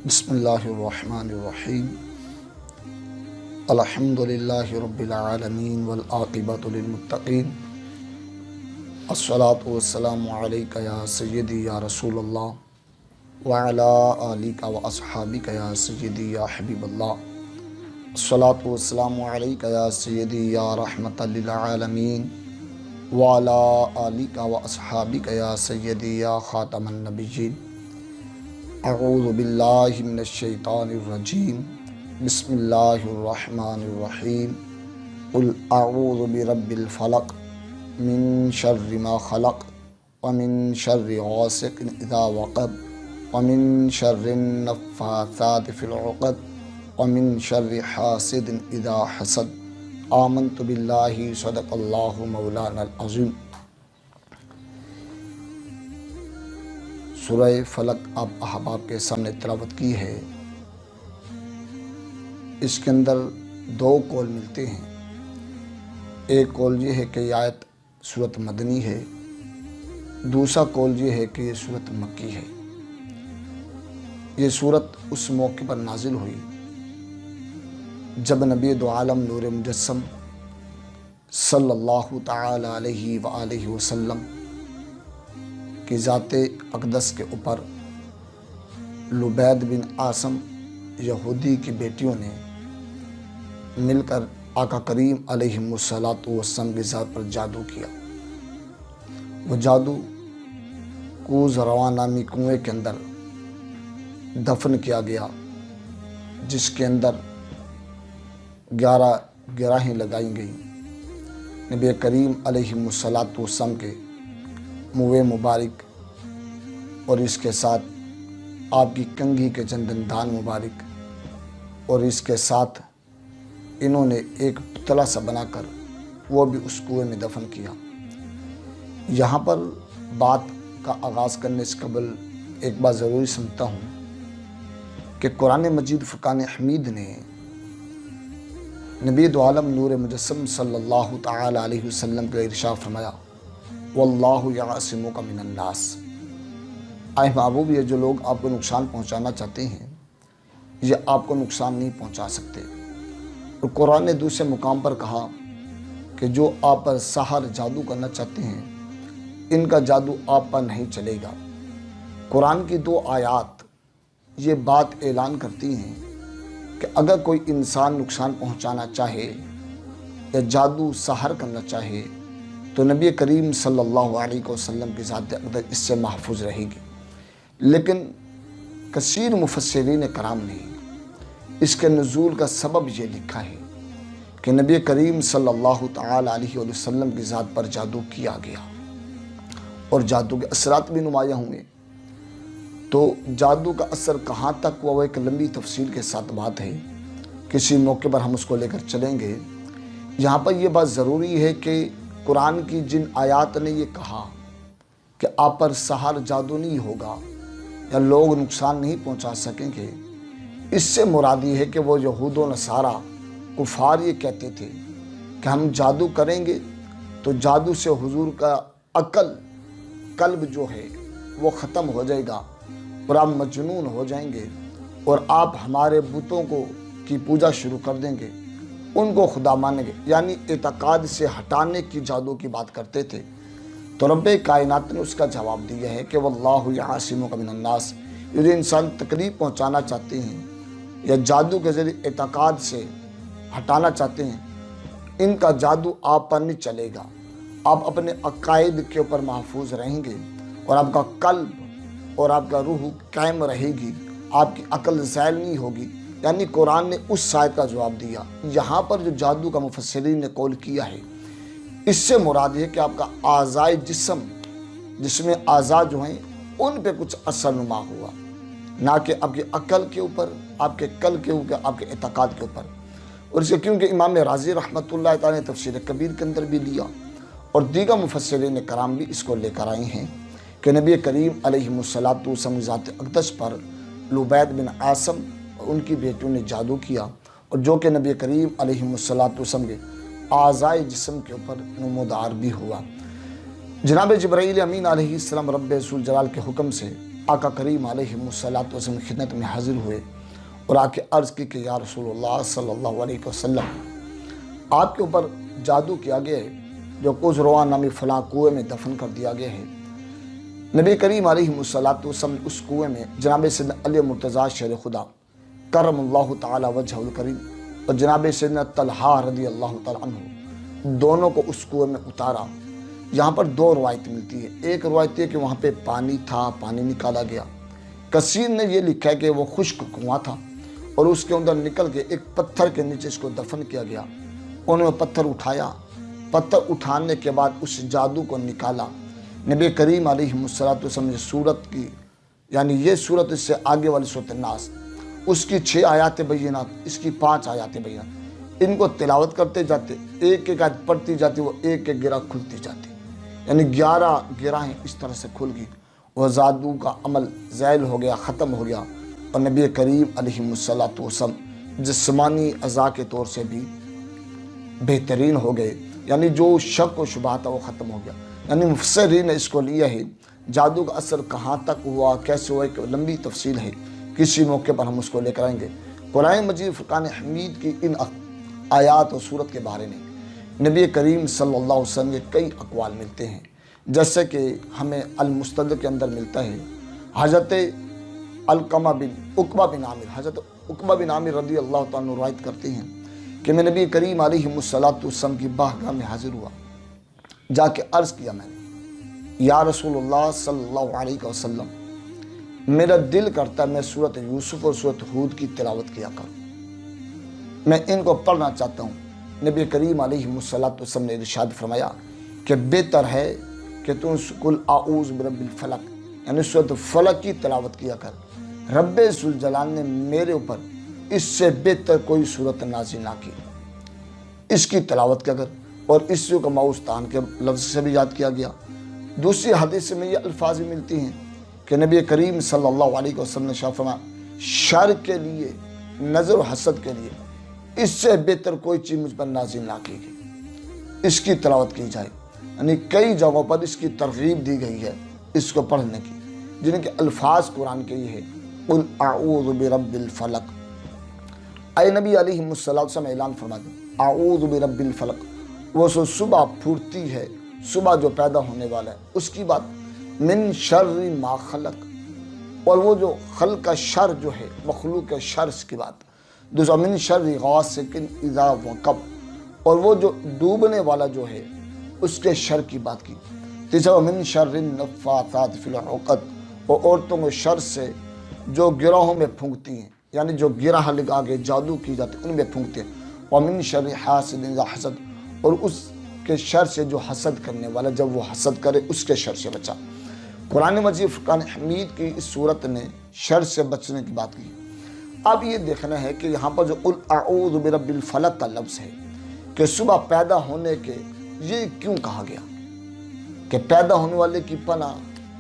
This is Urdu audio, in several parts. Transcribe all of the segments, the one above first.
بسم اللہ الرحمن الرحیم الحمد للہ رب العالمین والعاقبۃ للمتقین الصلاۃ والسلام علیک یا سیدی یا رسول اللہ وعلی آلک و اصحابک یا سیدی یا حبیب اللہ الصلاۃ والسلام علیک یا سیدی یا رحمۃ للعالمین وعلی آلک و اصحابک یا سیدی یا خاتم النبیین اعوذ باللہ من الشیطان الرجیم بسم اللہ الرحمن الرحیم قل اعوذ برب الفلق من شر ما خلق ومن شر غاسق اذا وقب ومن شر النفاثات فی العقد ومن شر حاسد اذا حسد آمنت باللہ صدق اللہ مولانا العظیم۔ سورہ فلق آپ احباب کے سامنے تلاوت کی ہے۔ اس کے اندر دو قول ملتے ہیں۔ ایک قول یہ ہے کہ یہ آیت سورت مدنی ہے، دوسرا قول یہ ہے کہ یہ سورت مکی ہے۔ یہ سورت اس موقع پر نازل ہوئی جب نبی دو عالم نور مجسم صلی اللہ تعالی علیہ وآلہ وسلم کی ذات اقدس کے اوپر لبید بن عاصم یہودی کی بیٹیوں نے مل کر آقا کریم علیہ السلام کی ذات پر جادو کیا۔ وہ جادو کوز روان نامی کنویں کے اندر دفن کیا گیا، جس کے اندر 11 گراہیں لگائی گئیں۔ نبی کریم علیہ السلام کے منہ مبارک اور اس کے ساتھ آپ کی کنگھی کے چند دندان مبارک اور اس کے ساتھ انہوں نے ایک پتلا سا بنا کر وہ بھی اس کنویں میں دفن کیا۔ یہاں پر بات کا آغاز کرنے سے قبل ایک بات ضروری سمجھتا ہوں کہ قرآن مجید فرقان حمید نے نبی دو عالم نور مجسم صلی اللہ تعالی علیہ وسلم کا ارشاد فرمایا، واللہ یعصمک من الناس۔ اے محبوب، یہ جو لوگ آپ کو نقصان پہنچانا چاہتے ہیں یہ آپ کو نقصان نہیں پہنچا سکتے۔ اور قرآن نے دوسرے مقام پر کہا کہ جو آپ پر سحر جادو کرنا چاہتے ہیں ان کا جادو آپ پر نہیں چلے گا۔ قرآن کی 2 آیات یہ بات اعلان کرتی ہیں کہ اگر کوئی انسان نقصان پہنچانا چاہے یا جادو سحر کرنا چاہے تو نبی کریم صلی اللہ علیہ وسلم کی ذات اقدس اس سے محفوظ رہے گی۔ لیکن کثیر مفسرین کرام نے اس کے نزول کا سبب یہ لکھا ہے کہ نبی کریم صلی اللہ تعالی علیہ وسلم کی ذات پر جادو کیا گیا اور جادو کے اثرات بھی نمایاں ہوئے۔ تو جادو کا اثر کہاں تک ہوا وہ ایک لمبی تفصیل کے ساتھ بات ہے، کسی موقع پر ہم اس کو لے کر چلیں گے۔ یہاں پر یہ بات ضروری ہے کہ قرآن کی جن آیات نے یہ کہا کہ آپ پر سحر جادو نہیں ہوگا یا لوگ نقصان نہیں پہنچا سکیں گے، اس سے مراد یہ ہے کہ وہ یہود و نصارہ کفار یہ کہتے تھے کہ ہم جادو کریں گے تو جادو سے حضور کا قلب جو ہے وہ ختم ہو جائے گا اور آپ مجنون ہو جائیں گے اور آپ ہمارے بتوں کی پوجا شروع کر دیں گے، ان کو خدا مانیں گے، یعنی اعتقاد سے ہٹانے کی جادو کی بات کرتے تھے۔ تو رب کائنات نے اس کا جواب دیا ہے کہ واللہ یعصمک من الناس۔ یہ جو انسان تکلیف پہنچانا چاہتے ہیں یا جادو کے ذریعے اعتقاد سے ہٹانا چاہتے ہیں ان کا جادو آپ پر نہیں چلے گا۔ آپ اپنے عقائد کے اوپر محفوظ رہیں گے اور آپ کا قلب اور آپ کا روح قائم رہے گی، آپ کی عقل زائل نہیں ہوگی۔ یعنی قرآن نے اس آیت کا جواب دیا۔ یہاں پر جو جادو کا مفسرین نے قول کیا ہے اس سے مراد ہے کہ آپ کا اعضائے جسم اعضاء جو ہیں ان پہ کچھ اثر نما ہوا، نہ کہ آپ کی عقل کے اوپر، آپ کے قلب کے اوپر، آپ کے اعتقاد کے اوپر۔ اور اس کے کیونکہ امام راضی رحمۃ اللہ تعالی نے تفسیر کبیر کے اندر بھی لیا اور دیگر مفسرین کرام بھی اس کو لے کر آئے ہیں کہ نبی کریم علیہ السلام ذات اقدس پر لبید بن عاصم ان کی بیٹیوں نے جادو کیا اور جو کہ نبی کریم علیہ السلام کے اعضائے جسم کے اوپر نمودار بھی ہوا۔ جناب جبرائیل امین علیہ السلام رب ذوالجلال کے حکم سے آقا کریم علیہ وسلم کی خدمت میں حاضر ہوئے اور آ کے عرض کی کہ یا رسول اللہ صلی اللہ علیہ وسلم، آپ کے اوپر جادو کیا گیا ہے، جو قزروان نامی فلاں کنویں میں دفن کر دیا گیا ہے۔ نبی کریم علیہ وسلم اس کنویں میں جناب سیدنا علی مرتضیٰ شیر خدا کرم اللہ تعالی وجہ الکریم اور جناب سیدنا طلحہ رضی اللہ تعالی عنہ دونوں کو اس کنویں میں اتارا۔ یہاں پر دو روایت ملتی ہے۔ ایک روایت ہے کہ وہاں پہ پانی تھا، پانی نکالا گیا۔ کثیر نے یہ لکھا ہے کہ وہ خشک کنواں تھا اور اس کے اندر نکل کے ایک پتھر کے نیچے اس کو دفن کیا گیا۔ انہوں نے پتھر اٹھایا، پتھر اٹھانے کے بعد اس جادو کو نکالا۔ نبی کریم علیہ وسلم نے صورت کی، یعنی یہ صورت اس سے آگے والی صورت الناس، اس کی 6 آیات بینات، اس کی 5 آیات بینات، ان کو تلاوت کرتے جاتے، ایک ایک آیت پڑھتی جاتی، وہ ایک ایک گرہ کھلتی جاتی، یعنی 11 گرہیں اس طرح سے کھل گئی۔ وہ جادو کا عمل زائل ہو گیا، ختم ہو گیا، اور نبی کریم علیہ وسلم جسمانی اعضاء کے طور سے بھی بہترین ہو گئے، یعنی جو شک و شبہ تھا وہ ختم ہو گیا۔ یعنی مفسرین نے اس کو لیا ہے، جادو کا اثر کہاں تک ہوا، کیسے ہوا، ایک لمبی تفصیل ہے، کسی موقع پر ہم اس کو لے کر آئیں گے۔ قرآن مجید فرقان حمید کی ان آیات و صورت کے بارے میں نبی کریم صلی اللہ علیہ وسلم کے کئی اقوال ملتے ہیں، جیسے کہ ہمیں المستدرک کے اندر ملتا ہے، حضرت علقمہ بن عقبہ بن عامر، حضرت عقبہ بن عامر رضی اللہ تعالیٰ عنہ روایت کرتے ہیں کہ میں نبی کریم علیہ السلام کی باہگاہ میں حاضر ہوا، جا کے عرض کیا میں نے، یا رسول اللہ صلی اللہ علیہ وسلم، میرا دل کرتا ہے میں سورۃ یوسف اور سورۃ ہود کی تلاوت کیا کروں، میں ان کو پڑھنا چاہتا ہوں۔ نبی کریم علیہ السلام نے ارشاد فرمایا کہ بہتر ہے کہ تم قل اعوذ برب الفلق، یعنی سورۃ فلق کی تلاوت کیا کر، رب ذوالجلال نے میرے اوپر اس سے بہتر کوئی صورت نازل نہ کی، اس کی تلاوت کیا کر، اور اس کو ماؤستان کے لفظ سے بھی یاد کیا گیا۔ دوسری حدیث میں یہ الفاظ بھی ملتی ہیں کہ نبی کریم صلی اللہ علیہ وسلم نے فرمایا، شر کے لیے، نظر و حسد کے لیے اس سے بہتر کوئی چیز مجھ پر نازل نہ کی گئی، اس کی تلاوت کی جائے۔ یعنی کئی جگہوں پر اس کی ترغیب دی گئی ہے اس کو پڑھنے کی، جن کے الفاظ قرآن کے یہ ہے، قل اعوذ برب الفلق۔ اے نبی علیہ السلام اعلان فرما دیں، اعوذ برب الفلق، وہ سو صبح پھوٹتی ہے، صبح جو پیدا ہونے والا ہے اس کی بات، من شر ما خلق، اور وہ جو خلق کا شر جو ہے، مخلوق کے شر کی بات۔ دوسرا من شر غاسق اذا وقب، اور وہ جو ڈوبنے والا جو ہے اس کے شر کی بات کی۔ تیسرا من شر النفاثات فی العقد، اور عورتوں کے شر سے جو گروہوں میں پھونکتی ہیں، یعنی جو گرہ لگا کے جادو کی جاتی ان میں پھونکتے ہیں۔ ومن شر حاسد اذا حسد، اور اس کے شر سے جو حسد کرنے والا جب وہ حسد کرے اس کے شر سے بچا۔ قرآن مجید فرقان حمید کی اس صورت نے شر سے بچنے کی بات کی۔ اب یہ دیکھنا ہے کہ یہاں پر جو قل اعوذ برب الفلق کا لفظ ہے کہ صبح پیدا ہونے کے، یہ کیوں کہا گیا کہ پیدا ہونے والے کی پناہ،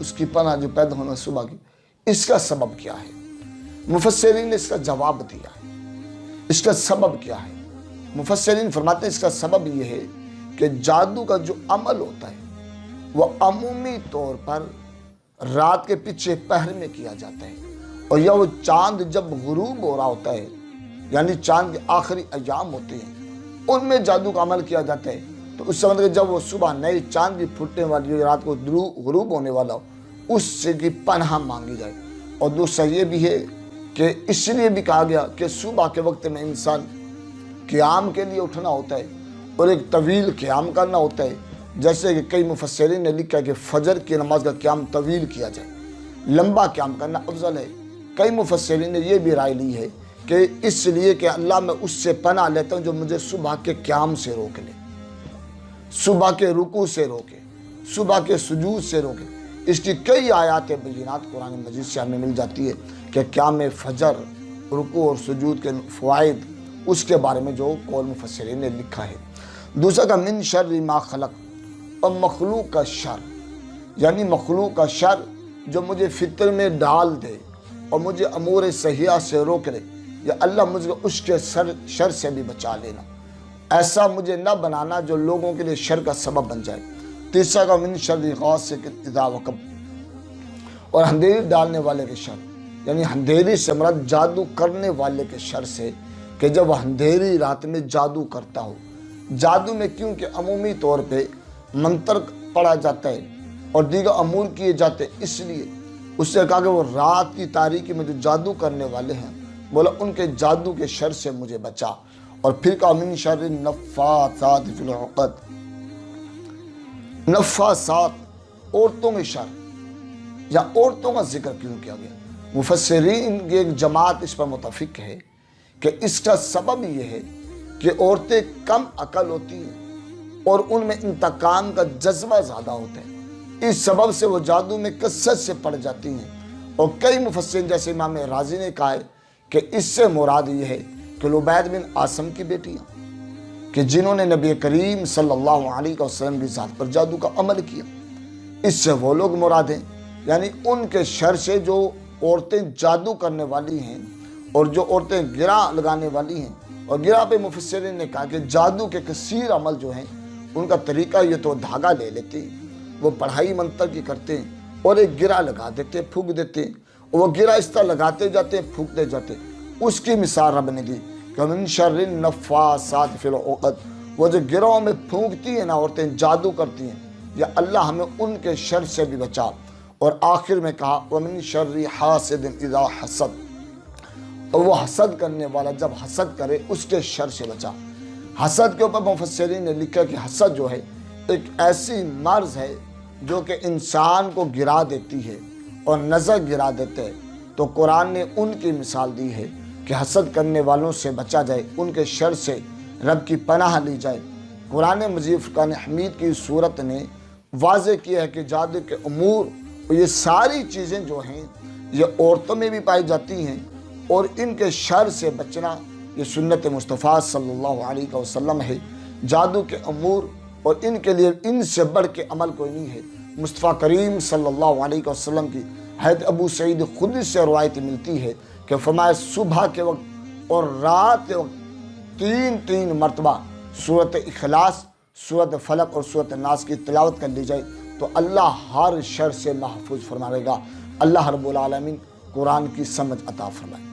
اس کی پناہ جو پیدا ہونے صبح کی، اس کا سبب کیا ہے؟ مفسرین نے اس کا جواب دیا ہے، اس کا سبب کیا ہے؟ مفسرین فرماتے ہیں اس کا سبب یہ ہے کہ جادو کا جو عمل ہوتا ہے وہ عمومی طور پر رات کے پیچھے پہر میں کیا جاتا ہے، اور یا وہ چاند جب غروب ہو رہا ہوتا ہے، یعنی چاند کے آخری ایام ہوتے ہیں ان میں جادو کا عمل کیا جاتا ہے۔ تو اس سے مطلب جب وہ صبح نئے چاند کی پھوٹنے والی، رات کو غروب ہونے والا ہو، اس سے کی پناہ مانگی جائے۔ اور دوسرا یہ بھی ہے کہ اس لیے بھی کہا گیا کہ صبح کے وقت میں انسان قیام کے لیے اٹھنا ہوتا ہے اور ایک طویل قیام کرنا ہوتا ہے، جیسے کہ کئی مفسرین نے لکھا ہے کہ فجر کی نماز کا قیام طویل کیا جائے، لمبا قیام کرنا افضل ہے۔ کئی مفسرین نے یہ بھی رائے لی ہے کہ اس لیے کہ اللہ میں اس سے پناہ لیتا ہوں جو مجھے صبح کے قیام سے روک لے، صبح کے رکوع سے روکے، صبح کے سجود سے روکے۔ اس کی کئی آیات بینات قرآن مجید سے ہمیں مل جاتی ہے کہ قیام فجر، رکوع اور سجود کے فوائد، اس کے بارے میں جو قول مفسرین نے لکھا ہے۔ دوسرا کا من شر ما خلق، اور مخلوق کا شر، یعنی مخلوق کا شر جو مجھے فطر میں ڈال دے اور مجھے امور صحیحہ سے روک لے، یا اللہ مجھے اس کے شر سے بھی بچا لینا، ایسا مجھے نہ بنانا جو لوگوں کے لیے شر کا سبب بن جائے۔ تیسرا کا من شر غاسق اذا وقب، اور اندھیری ڈالنے والے کے شر، یعنی اندھیری سے مراد جادو کرنے والے کے شر سے، کہ جب وہ اندھیری رات میں جادو کرتا ہو۔ جادو میں کیونکہ عمومی طور پہ منتر پڑھا جاتا ہے اور دیگر امور کیے جاتے ہیں، اس لیے اس سے کہا کہ وہ رات کی تاریکی میں جو جادو کرنے والے ہیں، بولا ان کے جادو کے شر سے مجھے بچا۔ اور پھر کہا من شر النفاثات فی العقد، نفاثات عورتوں کے شر، یا عورتوں کا ذکر کیوں کیا گیا؟ مفسرین کی ایک جماعت اس پر متفق ہے کہ اس کا سبب یہ ہے کہ عورتیں کم عقل ہوتی ہیں اور ان میں انتقام کا جذبہ زیادہ ہوتا ہے، اس سبب سے وہ جادو میں کثرت سے پڑ جاتی ہیں۔ اور کئی مفسرین جیسے امام رازی نے کہا ہے کہ اس سے مراد یہ ہے کہ لبید بن عاصم کی بیٹیاں کہ جنہوں نے نبی کریم صلی اللہ علیہ وسلم کی ذات پر جادو کا عمل کیا، اس سے وہ لوگ مراد ہیں، یعنی ان کے شر سے جو عورتیں جادو کرنے والی ہیں اور جو عورتیں گرہ لگانے والی ہیں۔ اور گرہ پہ مفسرین نے کہا کہ جادو کے کثیر عمل جو ہیں ان کا طریقہ یہ تو دھاگا لے لیتے ہیں، وہ پڑھائی منتر کی کرتے ہیں اور ایک گرہ لگا دیتے، پھونک دیتے ہیں، اور وہ گرہ اس طرح لگاتے جاتے ہیں، پھونکتے جاتے ہیں۔ اس کی مثال رب نے دی کہ من شر النفاثات فی العقد، وہ جو گرہوں میں پھونکتی ہیں نا عورتیں، جادو کرتی ہیں، یا اللہ ہمیں ان کے شر سے بھی بچا۔ اور آخر میں کہا ومن شر حاسد اذا حسد، اور وہ حسد کرنے والا جب حسد کرے اس کے شر سے بچا۔ حسد کے اوپر مفسرین نے لکھا کہ حسد جو ہے ایک ایسی مرض ہے جو کہ انسان کو گرا دیتی ہے اور نظر گرا دیتے ہیں۔ تو قرآن نے ان کی مثال دی ہے کہ حسد کرنے والوں سے بچا جائے، ان کے شر سے رب کی پناہ لی جائے۔ قرآن مجید فرقان حمید کی صورت نے واضح کیا ہے کہ جادو کے امور، یہ ساری چیزیں جو ہیں یہ عورتوں میں بھی پائی جاتی ہیں، اور ان کے شر سے بچنا یہ سنت مصطفیٰ صلی اللہ علیہ وسلم ہے۔ جادو کے امور اور ان کے لیے ان سے بڑھ کے عمل کوئی نہیں ہے۔ مصطفیٰ کریم صلی اللہ علیہ وسلم کی حضرت ابو سعید خدری سے روایت ملتی ہے کہ فرمایا صبح کے وقت اور رات کے وقت تین مرتبہ سورۃ اخلاص، سورۃ فلق اور سورۃ ناس کی تلاوت کر لی جائے تو اللہ ہر شر سے محفوظ فرمائے گا۔ اللہ رب العالمین قرآن کی سمجھ عطا فرمائے۔